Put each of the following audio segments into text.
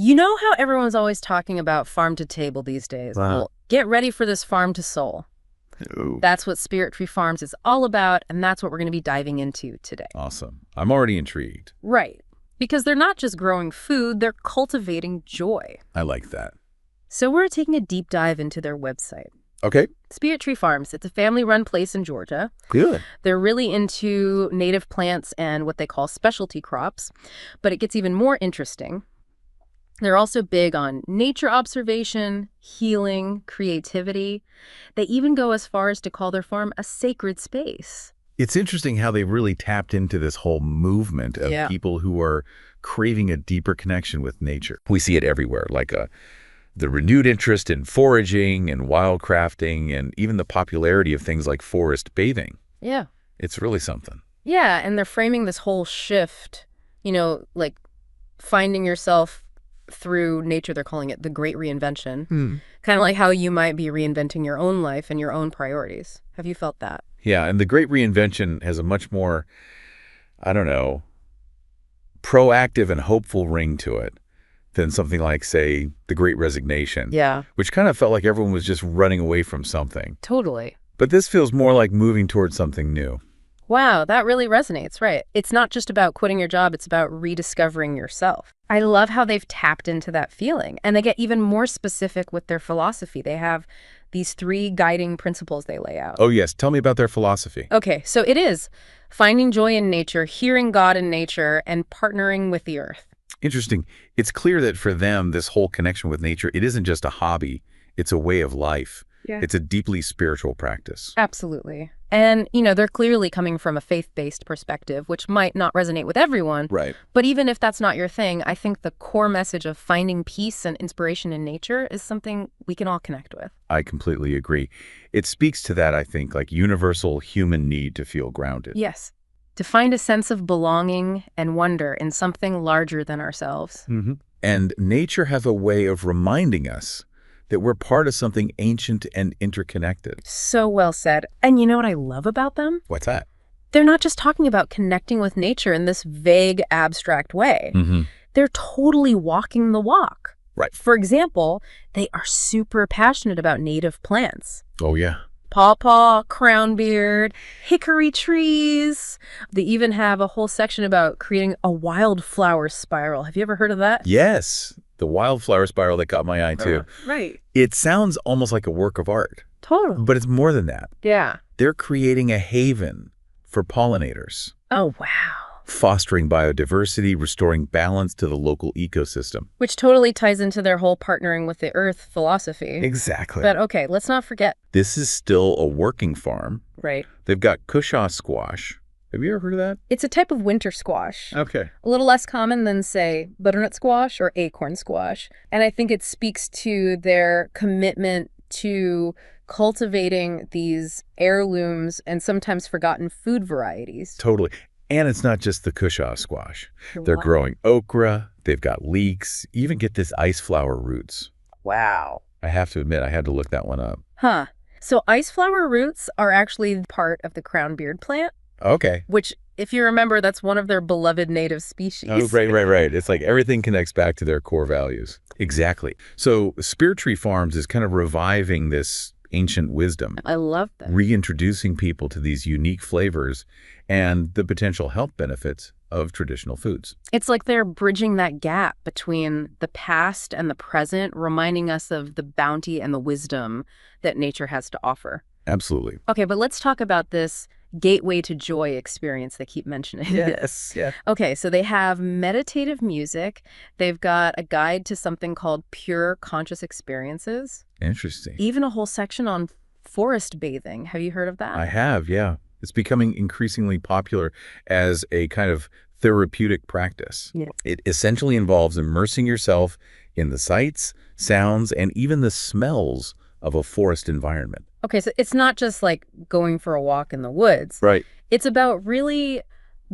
You know how everyone's always talking about farm to table these days? Wow. Well, get ready for this farm to soul. Ooh, That's what Spirit Tree Farms is all about, and that's what we're going to be diving into today. awesome. I'm already intrigued. Right. Because they're not just growing food, they're cultivating joy. I like that. So we're taking a deep dive into their website. Okay, Spirit Tree Farms, it's a family-run place in Georgia. good. They're really into native plants and what they call specialty crops, but it gets even more interesting. They're also big on nature observation, healing, creativity. They even go as far as to call their farm a sacred space. It's interesting how they really tapped into this whole movement of Yeah. people who are craving a deeper connection with nature. We see it everywhere, like the renewed interest in foraging and wildcrafting and even the popularity of things like forest bathing. Yeah. It's really something. Yeah, and they're framing this whole shift, like finding yourself through nature. They're calling it the Great Reinvention. Kind of like how you might be reinventing your own life and your own priorities. Have you felt that? Yeah, and the Great Reinvention has a much more, I don't know, proactive and hopeful ring to it than something like, say, the Great Resignation. Yeah, Which kind of felt like everyone was just running away from something. totally. But this feels more like moving towards something new. Wow, that really resonates, right? It's not just about quitting your job, it's about rediscovering yourself. I love how they've tapped into that feeling, and they get even more specific with their philosophy. They have these 3 guiding principles they lay out. Oh, yes. Tell me about their philosophy. Okay, so it is finding joy in nature, hearing God in nature, and partnering with the earth. Interesting. It's clear that for them, this whole connection with nature, it isn't just a hobby. It's a way of life. Yeah. It's a deeply spiritual practice. Absolutely. And, they're clearly coming from a faith-based perspective, which might not resonate with everyone. Right. But even if that's not your thing, I think the core message of finding peace and inspiration in nature is something we can all connect with. I completely agree. It speaks to that, I think, like universal human need to feel grounded. Yes. To find a sense of belonging and wonder in something larger than ourselves. And nature has a way of reminding us that we're part of something ancient and interconnected. So well said. And you know what I love about them? What's that? They're not just talking about connecting with nature in this vague, abstract way. They're totally walking the walk. Right. For example, they are super passionate about native plants. Oh, yeah. Pawpaw, crownbeard, hickory trees. They even have a whole section about creating a wildflower spiral. Have you ever heard of that? Yes. The wildflower spiral that caught my eye, too. Right. It sounds almost like a work of art, Totally. but it's more than that. Yeah. They're creating a haven for pollinators, Oh, wow. fostering biodiversity, restoring balance to the local ecosystem. Which totally ties into their whole partnering with the earth philosophy. Exactly. But okay, let's not forget. This is still a working farm. Right. They've got cushaw squash. Have you ever heard of that? It's a type of winter squash. Okay. A little less common than, say, butternut squash or acorn squash. And I think it speaks to their commitment to cultivating these heirlooms and sometimes forgotten food varieties. Totally. And it's not just the cushaw squash. They're Wow. growing okra. They've got leeks. You even get this ice flower roots. Wow. I have to admit, I had to look that one up. Huh. So ice flower roots are actually part of the crownbeard plant, Okay. which, if you remember, that's one of their beloved native species. Oh, right. It's like everything connects back to their core values. Exactly. So Spirit Tree Farms is kind of reviving this ancient wisdom, I love that. reintroducing people to these unique flavors and the potential health benefits of traditional foods. It's like they're bridging that gap between the past and the present, reminding us of the bounty and the wisdom that nature has to offer. Absolutely. Okay, but let's talk about this gateway to joy experience they keep mentioning. Yes. Yeah. Okay, so they have meditative music. They've got a guide to something called pure conscious experiences. Interesting. Even a whole section on forest bathing. Have you heard of that? I have, yeah. It's becoming increasingly popular as a kind of therapeutic practice. Yeah. It essentially involves immersing yourself in the sights, sounds, and even the smells of a forest environment. Okay, so it's not just like going for a walk in the woods. Right. It's about really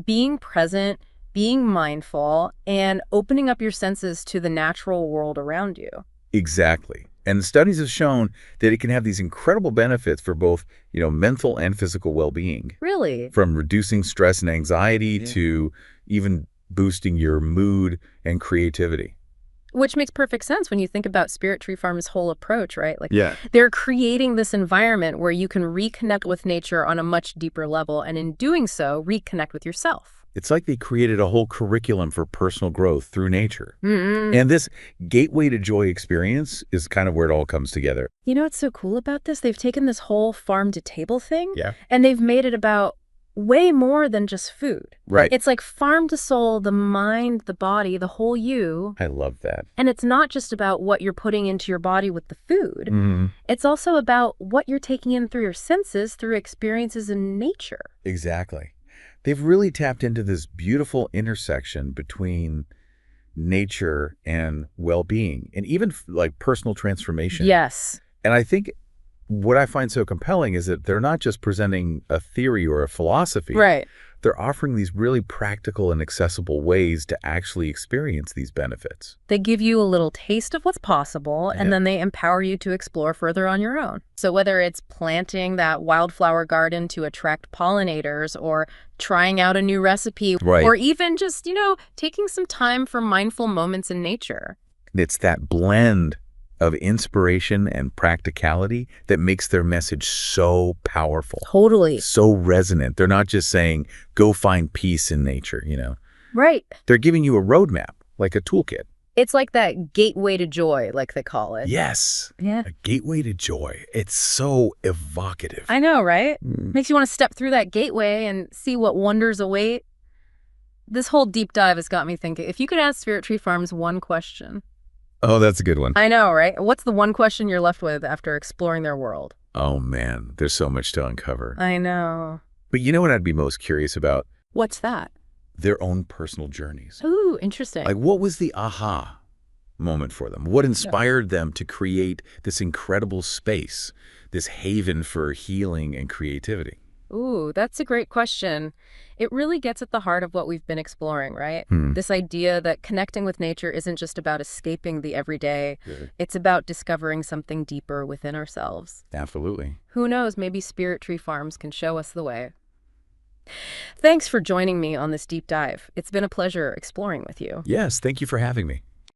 being present, being mindful, and opening up your senses to the natural world around you. Exactly. And studies have shown that it can have these incredible benefits for both, mental and physical well-being, Really? from reducing stress and anxiety to even boosting your mood and creativity. Which makes perfect sense when you think about Spirit Tree Farm's whole approach, right? Like, Yeah. they're creating this environment where you can reconnect with nature on a much deeper level, and in doing so, reconnect with yourself. It's like they created a whole curriculum for personal growth through nature. Mm-mm. And this gateway to joy experience is kind of where it all comes together. You know what's so cool about this? They've taken this whole farm-to-table thing, Yeah. and they've made it about way more than just food. Right. It's like farm to soul, the mind, the body, the whole you. I love that. And it's not just about what you're putting into your body with the food. Mm-hmm. It's also about what you're taking in through your senses, through experiences in nature. Exactly. They've really tapped into this beautiful intersection between nature and well-being and even like personal transformation. Yes. And I think what I find so compelling is that they're not just presenting a theory or a philosophy. Right. They're offering these really practical and accessible ways to actually experience these benefits. They give you a little taste of what's possible, and then they empower you to explore further on your own. So whether it's planting that wildflower garden to attract pollinators, or trying out a new recipe, Right. or even just, taking some time for mindful moments in nature. It's that blend of inspiration and practicality that makes their message so powerful. Totally. So resonant. They're not just saying, go find peace in nature, Right. They're giving you a roadmap, like a toolkit. It's like that gateway to joy, like they call it. Yes. Yeah. A gateway to joy. It's so evocative. I know, right? Mm. Makes you want to step through that gateway and see what wonders await. This whole deep dive has got me thinking, if you could ask Spirit Tree Farms one question. Oh, that's a good one. I know, right? What's the one question you're left with after exploring their world? Oh, man. There's so much to uncover. I know. But you know what I'd be most curious about? What's that? Their own personal journeys. Ooh, interesting. Like, what was the aha moment for them? What inspired them to create this incredible space, this haven for healing and creativity? Ooh, that's a great question. It really gets at the heart of what we've been exploring, right? This idea that connecting with nature isn't just about escaping the everyday. Good. It's about discovering something deeper within ourselves. Absolutely. Who knows, maybe Spirit Tree Farms can show us the way. Thanks for joining me on this deep dive. It's been a pleasure exploring with you. Yes, thank you for having me.